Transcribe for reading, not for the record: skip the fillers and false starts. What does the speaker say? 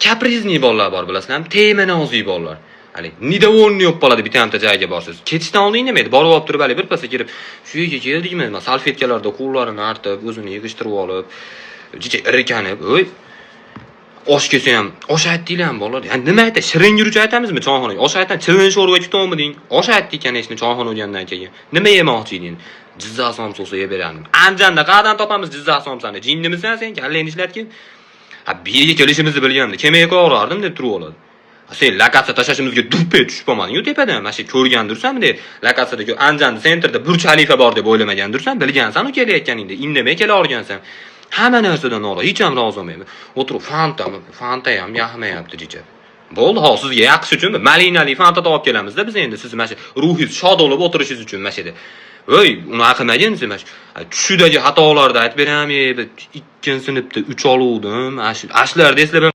kaprizli bolalar bor bilasizlarmi? Tema nozik bolalar. Hali nidavonni yo'q qoladi bitta joyga borsiz. Ketishdan oldin nima edi? Borib olib turib, hali bir pasda kirib, shu yerga keldikmi? Salfetkalarda qo'llarini artib, o'zini yig'ishtirib olib, jicha irkanib, "Oy, osh kelsa ham, osh aytdinglarmi bolalar? Yani nima aytay? Shirin yuruvchi aytamizmi choyxonaga? Osh aytdan, chirin sho'rva jutomiding? Osh aytdik ana ishni choyxona o'lgandan keyin. Nima yemoqchi eding? Jizzax somsosi yeb beradim. Anjanda qayerdan topamiz Jizzax somsani? Jinnimisan sen? Kallang ishlatgin. Ha, bir yerga kelishimizni bilganimda, kemaga o'rardim deb turib oladi. Sen lokatsiya tashlashimizga duppe tushib qolmading-ku tepadan. Mana shu ko'rgandirsan deb, lokatsiyada Anjanda sentrda Burj Xalifa bor deb o'ylamagandirsan, bilgansan-ku kelayotganingda, indamay kela olgansan. Hamma narsadan norozi, hech ham rozi bo'lmayman. O'tirib Fanta ham yoqmayapti jicha. Bo'ldi, hozir sizga yaqish uchun malinali Fanta olib kelamiz-da biz endi siz mana shu ruhingiz shod bo'lib o'tirishingiz uchun mana shu yerda. Voy, unaqa qilmagin siz mana shu tushidagi xatolarni aytib beraman. 2 sinfda 3 oluvdim. Ashlarda eslab